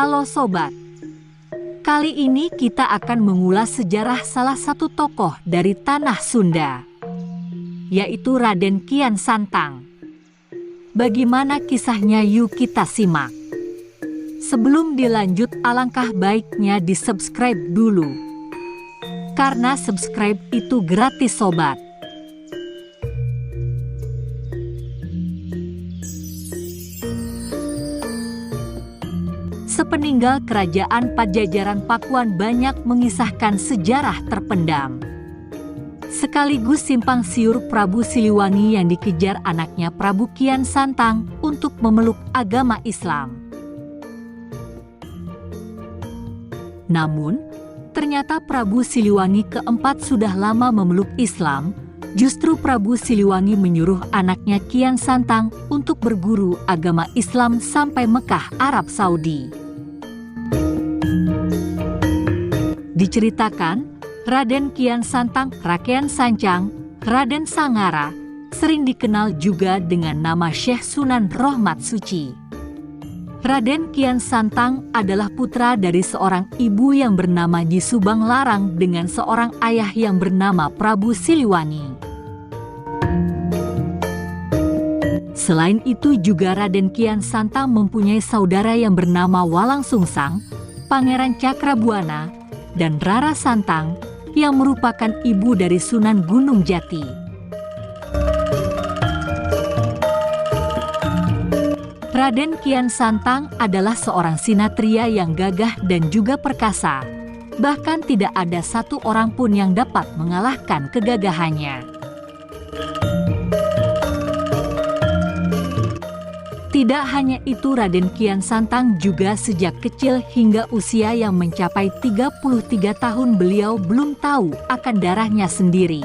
Halo Sobat, kali ini kita akan mengulas sejarah salah satu tokoh dari tanah Sunda, yaitu Raden Kian Santang. Bagaimana kisahnya, yuk kita simak. Sebelum dilanjut, alangkah baiknya di-subscribe dulu, karena subscribe itu gratis Sobat. Sepeninggal kerajaan Pajajaran, Pakuan banyak mengisahkan sejarah terpendam, sekaligus simpang siur Prabu Siliwangi yang dikejar anaknya Prabu Kian Santang untuk memeluk agama Islam. Namun, ternyata Prabu Siliwangi keempat sudah lama memeluk Islam. Justru Prabu Siliwangi menyuruh anaknya Kian Santang untuk berguru agama Islam sampai Mekah, Arab Saudi. Diceritakan, Raden Kian Santang, Rakean Sancang, Raden Sangara, sering dikenal juga dengan nama Syekh Sunan Rohmat Suci. Raden Kian Santang adalah putra dari seorang ibu yang bernama Nyi Subang Larang dengan seorang ayah yang bernama Prabu Siliwangi. Selain itu juga Raden Kian Santang mempunyai saudara yang bernama Walang Sungsang, Pangeran Cakrabuana, dan Rara Santang yang merupakan ibu dari Sunan Gunung Jati. Raden Kian Santang adalah seorang sinatria yang gagah dan juga perkasa. Bahkan tidak ada satu orang pun yang dapat mengalahkan kegagahannya. Tidak hanya itu, Raden Kian Santang juga sejak kecil hingga usia yang mencapai 33 tahun beliau belum tahu akan darahnya sendiri.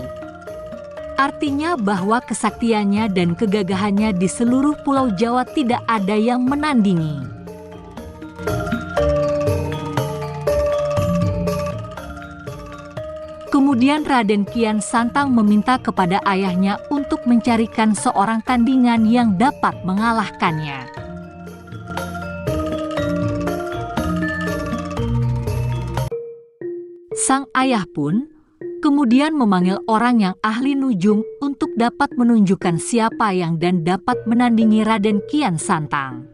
Artinya bahwa kesaktiannya dan kegagahannya di seluruh Pulau Jawa tidak ada yang menandingi. Kemudian Raden Kian Santang meminta kepada ayahnya untuk mencarikan seorang tandingan yang dapat mengalahkannya. Sang ayah pun kemudian memanggil orang yang ahli nujum untuk dapat menunjukkan siapa yang dan dapat menandingi Raden Kian Santang.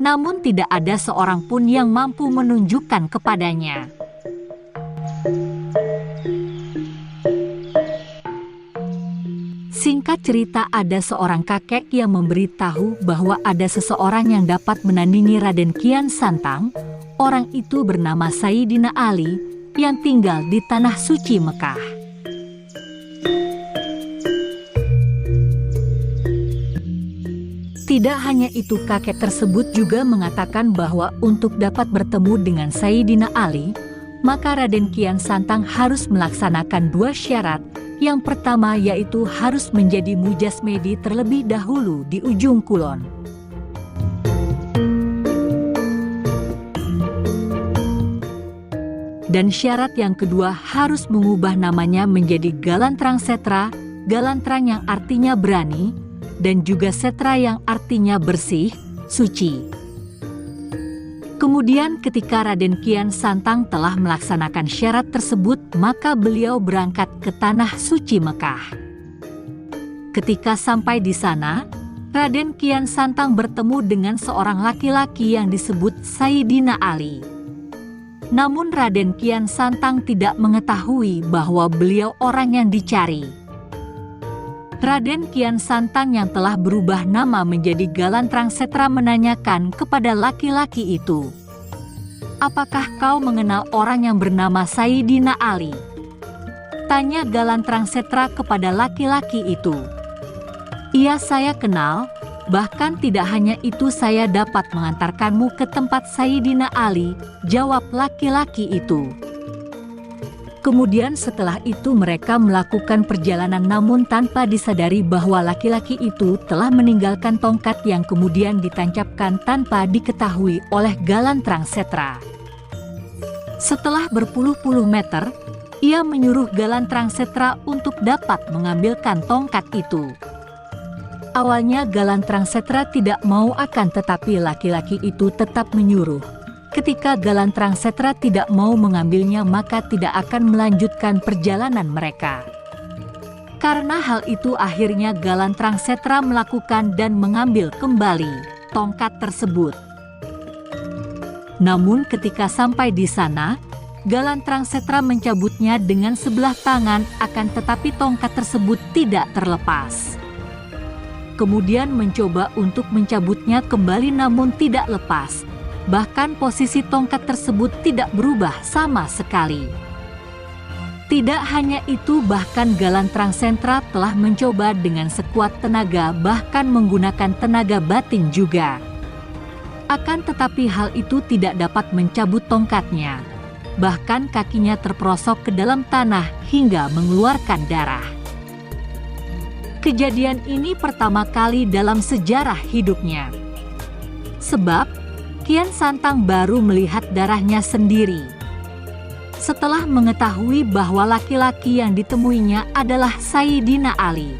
Namun tidak ada seorang pun yang mampu menunjukkan kepadanya. Singkat cerita, ada seorang kakek yang memberitahu bahwa ada seseorang yang dapat menandingi Raden Kian Santang. Orang itu bernama Sayyidina Ali yang tinggal di Tanah Suci Mekah. Tidak hanya itu, kakek tersebut juga mengatakan bahwa untuk dapat bertemu dengan Sayyidina Ali, maka Raden Kian Santang harus melaksanakan dua syarat. Yang pertama yaitu harus menjadi mujasmedi terlebih dahulu di ujung kulon. Dan syarat yang kedua harus mengubah namanya menjadi Galantrang Setra, Galantrang yang artinya berani, dan juga Setra yang artinya bersih, suci. Kemudian ketika Raden Kian Santang telah melaksanakan syarat tersebut, maka beliau berangkat ke Tanah Suci Mekah. Ketika sampai di sana, Raden Kian Santang bertemu dengan seorang laki-laki yang disebut Sayyidina Ali. Namun Raden Kian Santang tidak mengetahui bahwa beliau orang yang dicari. Raden Kian Santang yang telah berubah nama menjadi Galantrang Setra menanyakan kepada laki-laki itu, "Apakah kau mengenal orang yang bernama Sayyidina Ali?" Tanya Galantrang Setra kepada laki-laki itu. "Iya, saya kenal. Bahkan tidak hanya itu, saya dapat mengantarkanmu ke tempat Sayyidina Ali," jawab laki-laki itu. Kemudian setelah itu mereka melakukan perjalanan, namun tanpa disadari bahwa laki-laki itu telah meninggalkan tongkat yang kemudian ditancapkan tanpa diketahui oleh Galantrang Setra. Setelah berpuluh-puluh meter, ia menyuruh Galantrang Setra untuk dapat mengambilkan tongkat itu. Awalnya Galantrang Setra tidak mau, akan tetapi laki-laki itu tetap menyuruh. Ketika Galantrangsetra tidak mau mengambilnya, maka tidak akan melanjutkan perjalanan mereka. Karena hal itu akhirnya Galantrangsetra melakukan dan mengambil kembali tongkat tersebut. Namun ketika sampai di sana, Galantrangsetra mencabutnya dengan sebelah tangan, akan tetapi tongkat tersebut tidak terlepas. Kemudian mencoba untuk mencabutnya kembali namun tidak lepas. Bahkan posisi tongkat tersebut tidak berubah sama sekali. Tidak hanya itu, bahkan Galantrangsetra telah mencoba dengan sekuat tenaga, bahkan menggunakan tenaga batin juga. Akan tetapi hal itu tidak dapat mencabut tongkatnya. Bahkan kakinya terperosok ke dalam tanah hingga mengeluarkan darah. Kejadian ini pertama kali dalam sejarah hidupnya. Sebab Kian Santang baru melihat darahnya sendiri. Setelah mengetahui bahwa laki-laki yang ditemuinya adalah Sayyidina Ali,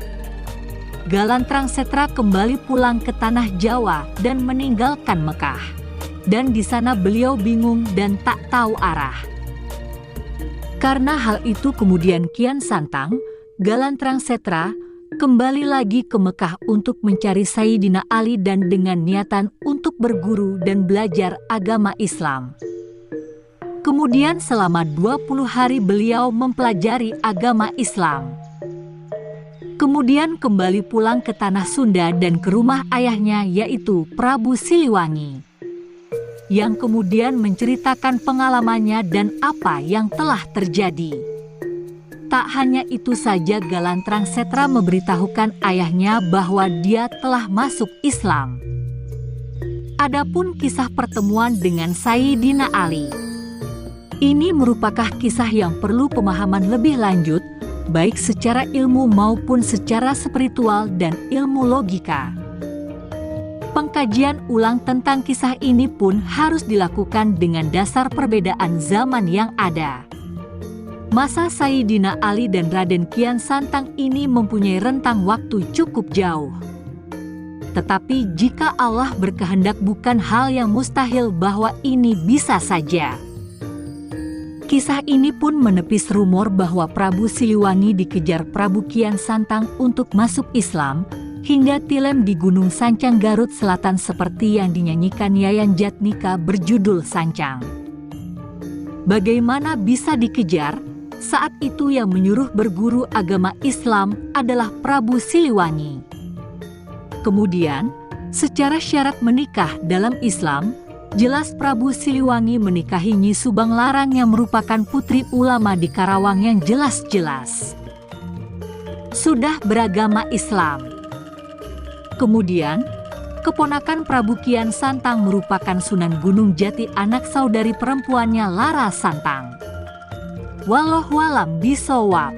Galantrangsetra kembali pulang ke tanah Jawa dan meninggalkan Mekah. Dan di sana beliau bingung dan tak tahu arah. Karena hal itu kemudian Kian Santang, Galantrangsetra, kembali lagi ke Mekah untuk mencari Sayyidina Ali dan dengan niatan untuk berguru dan belajar agama Islam. Kemudian selama 20 hari beliau mempelajari agama Islam. Kemudian kembali pulang ke tanah Sunda dan ke rumah ayahnya, yaitu Prabu Siliwangi, yang kemudian menceritakan pengalamannya dan apa yang telah terjadi. Tak hanya itu saja, Galantrangsetra memberitahukan ayahnya bahwa dia telah masuk Islam. Adapun kisah pertemuan dengan Sayyidina Ali, ini merupakan kisah yang perlu pemahaman lebih lanjut, baik secara ilmu maupun secara spiritual dan ilmu logika. Pengkajian ulang tentang kisah ini pun harus dilakukan dengan dasar perbedaan zaman yang ada. Masa Sayyidina Ali dan Raden Kian Santang ini mempunyai rentang waktu cukup jauh. Tetapi jika Allah berkehendak, bukan hal yang mustahil bahwa ini bisa saja. Kisah ini pun menepis rumor bahwa Prabu Siliwangi dikejar Prabu Kian Santang untuk masuk Islam, hingga tilem di Gunung Sancang Garut Selatan seperti yang dinyanyikan Yayan Jatnika berjudul Sancang. Bagaimana bisa dikejar? Saat itu yang menyuruh berguru agama Islam adalah Prabu Siliwangi. Kemudian, secara syarat menikah dalam Islam, jelas Prabu Siliwangi menikahi Nyi Subang Larang yang merupakan putri ulama di Karawang yang jelas-jelas sudah beragama Islam. Kemudian, keponakan Prabu Kian Santang merupakan Sunan Gunung Jati, anak saudari perempuannya Lara Santang. Wallahualam bishawab.